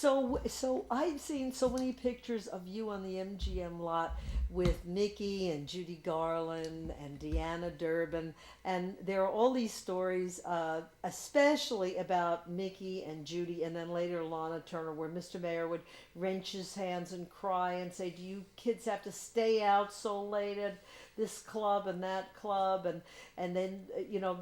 So I've seen so many pictures of you on the MGM lot with Mickey and Judy Garland and Deanna Durbin, and there are all these stories, especially about Mickey and Judy, and then later Lana Turner, where Mr. Mayor would wrench his hands and cry and say, "Do you kids have to stay out so late at this club and that club?" And then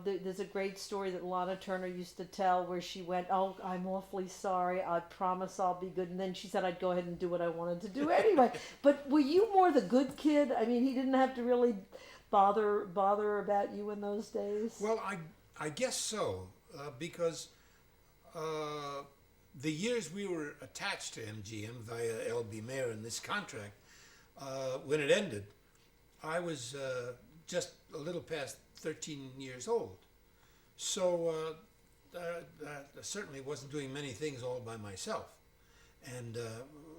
there's a great story that Lana Turner used to tell where she went, "Oh, I'm awfully sorry. I promise I'll be good." And then she said, "I'd go ahead and do what I wanted to do anyway." But were you more the good kid? I mean, he didn't have to really bother about you in those days. Well, I guess so, because the years we were attached to MGM via LB Mayer in this contract, when it ended, I was just a little past 13 years old. So I certainly wasn't doing many things all by myself. And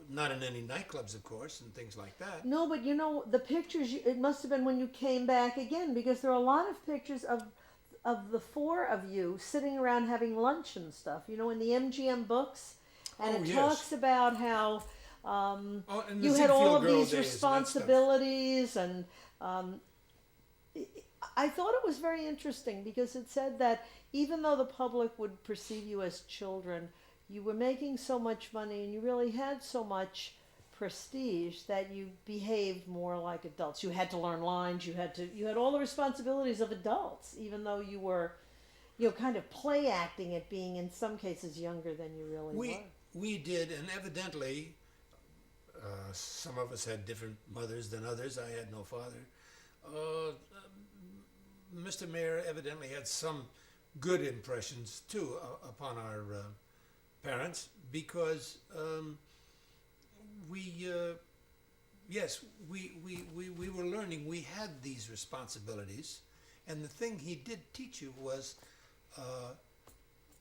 not in any nightclubs, of course, and things like that. No, but the pictures. It must have been when you came back again, because there are a lot of pictures of the four of you sitting around having lunch and stuff. In the MGM books, and Oh, it yes. talks about how And the you had all Ziegfeld of Girl these days and that stuff. responsibilities, and I thought it was very interesting because it said that even though the public would perceive you as children, you were making so much money and you really had so much prestige that you behaved more like adults. You had to learn lines. You had all the responsibilities of adults, even though you were, kind of play acting at being in some cases younger than you really were. We did, and evidently, some of us had different mothers than others. I had no father. Mr. Mayer evidently had some good impressions too upon our parents, because yes, we were learning. We had these responsibilities, and the thing he did teach you was,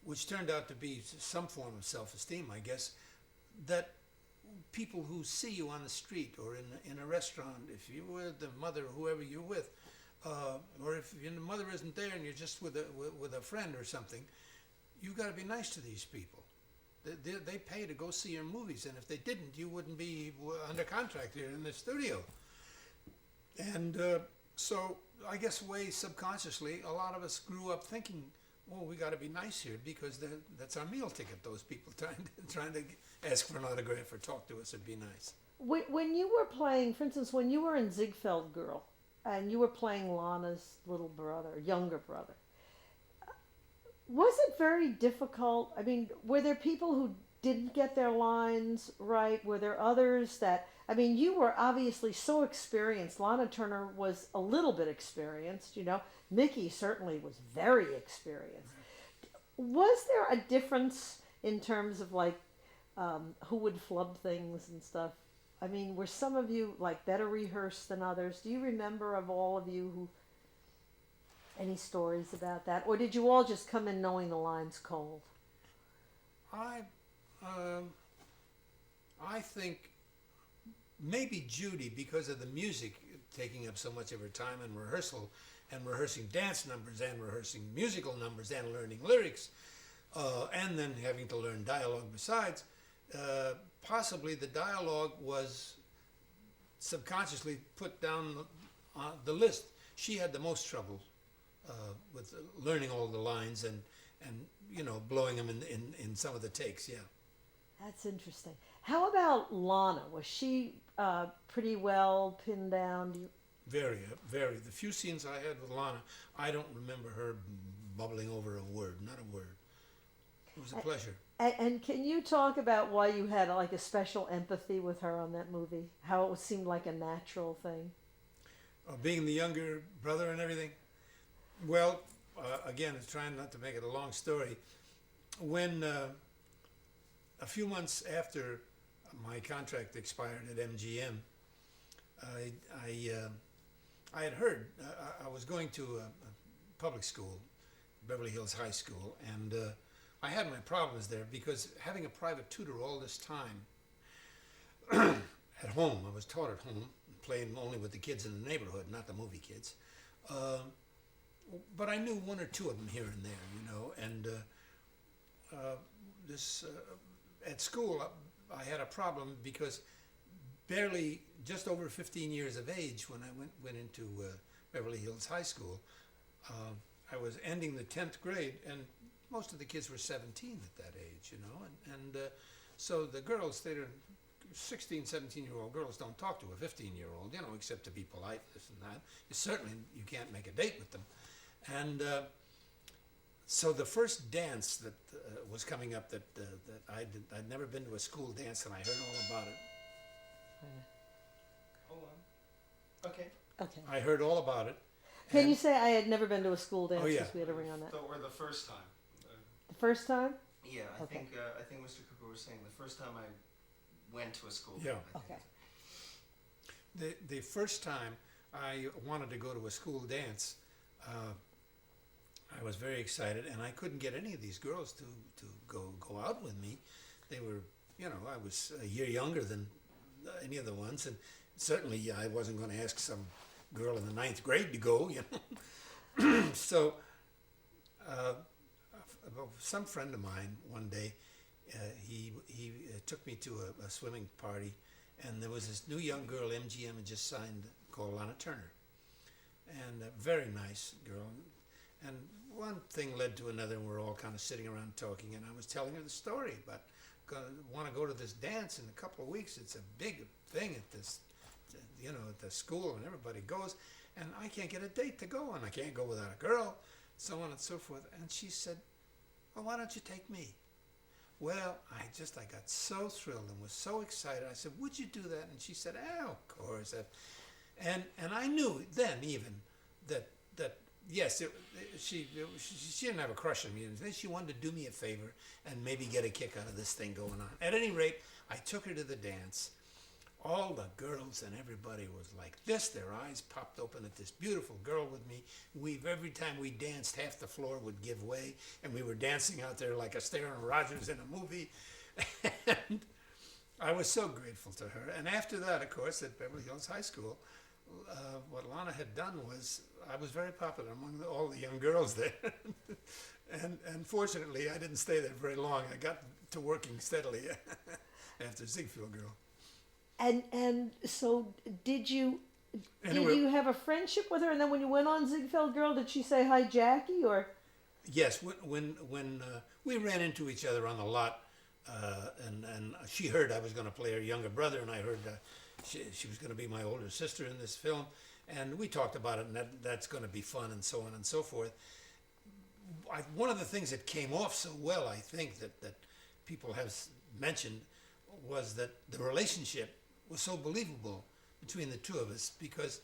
which turned out to be some form of self-esteem, I guess, that people who see you on the street or in a restaurant, if you were the mother, whoever you're with, or if your mother isn't there and you're just with a friend or something, you've got to be nice to these people. They pay to go see your movies, and if they didn't, you wouldn't be under contract here in the studio. And so I guess way subconsciously, a lot of us grew up thinking, well, we got to be nice here because that's our meal ticket. Those people trying to ask for an autograph or talk to us would be nice. When you were playing, for instance, when you were in Ziegfeld Girl, and you were playing Lana's little brother, younger brother, was it very difficult? I mean, were there people who didn't get their lines right? Were there others that, I mean, you were obviously so experienced. Lana Turner was a little bit experienced, Mickey certainly was very experienced. Was there a difference in terms of who would flub things and stuff? I mean, were some of you better rehearsed than others? Do you remember of all of you who any stories about that, or did you all just come in knowing the lines cold? I think maybe Judy, because of the music taking up so much of her time in rehearsal, and rehearsing dance numbers and rehearsing musical numbers and learning lyrics, and then having to learn dialogue besides. Possibly the dialogue was subconsciously put down the list. She had the most trouble with learning all the lines and blowing them in some of the takes. Yeah. That's interesting. How about Lana? Was she pretty well pinned down? Very, very. The few scenes I had with Lana, I don't remember her bubbling over a word, not a word. It was a pleasure. And can you talk about why you had a special empathy with her on that movie? How it seemed like a natural thing? Being the younger brother and everything? Well, again, trying not to make it a long story. When a few months after my contract expired at MGM, I had heard, I was going to a public school, Beverly Hills High School, and I had my problems there because having a private tutor all this time at home, I was taught at home, playing only with the kids in the neighborhood, not the movie kids. But I knew one or two of them here and there, and this at school, I had a problem because barely just over 15 years of age when I went into Beverly Hills High School. I was ending the 10th grade, and most of the kids were 17 at that age, you know, and so the girls, 16, 17-year-old girls don't talk to a 15-year-old, you know, except to be polite, this and that. You can't make a date with them. And so the first dance that was coming up that I'd never been to a school dance, and I heard all about it. Hold on. Okay. Okay. I heard all about it. Can you say I had never been to a school dance? Oh, yeah. We had a ring on that. Or the first time. The first time? Yeah, Okay. I think Mr. Cooper was saying the first time I went to a school. Yeah. I think. Okay. The first time I wanted to go to a school dance, I was very excited, and I couldn't get any of these girls to go out with me. They were, you know, I was a year younger than any of the ones, and certainly I wasn't going to ask some girl in the 9th grade to go, you know. So some friend of mine one day, he took me to a swimming party, and there was this new young girl MGM had just signed called Lana Turner, and a very nice girl. And one thing led to another, and we're all kind of sitting around talking, and I was telling her the story about want to go to this dance in a couple of weeks. It's a big thing at this, you know, at the school, and everybody goes, and I can't get a date to go, and I can't go without a girl, so on and so forth. And she said, well, why don't you take me? Well, I got so thrilled and was so excited. I said, would you do that? And she said, oh, of course. And I knew then even that yes, she didn't have a crush on me. She wanted to do me a favor and maybe get a kick out of this thing going on. At any rate, I took her to the dance. All the girls and everybody was like this. Their eyes popped open at this beautiful girl with me. Every time we danced, half the floor would give way, and we were dancing out there like Astaire and Rogers in a movie. And I was so grateful to her. And after that, of course, at Beverly Hills High School, what Lana had done was, I was very popular among all the young girls there. and fortunately, I didn't stay there very long. I got to working steadily after Ziegfeld Girl. And so did you Anyway, have a friendship with her? And then when you went on Ziegfeld Girl, did she say hi, Jackie, or? yes, when we ran into each other on the lot, and she heard I was going to play her younger brother, and I heard she was going to be my older sister in this film, and we talked about it, and that's going to be fun, and so on and so forth. One of the things that came off so well, I think, that people have mentioned, was that the relationship was so believable between the two of us, because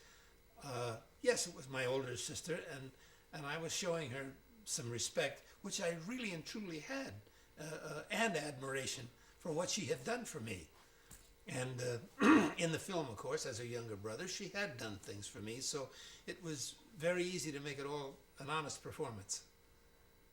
yes, it was my older sister, and I was showing her some respect, which I really and truly had, and admiration for what she had done for me. And in the film, of course, as her younger brother, she had done things for me, so it was very easy to make it all an honest performance.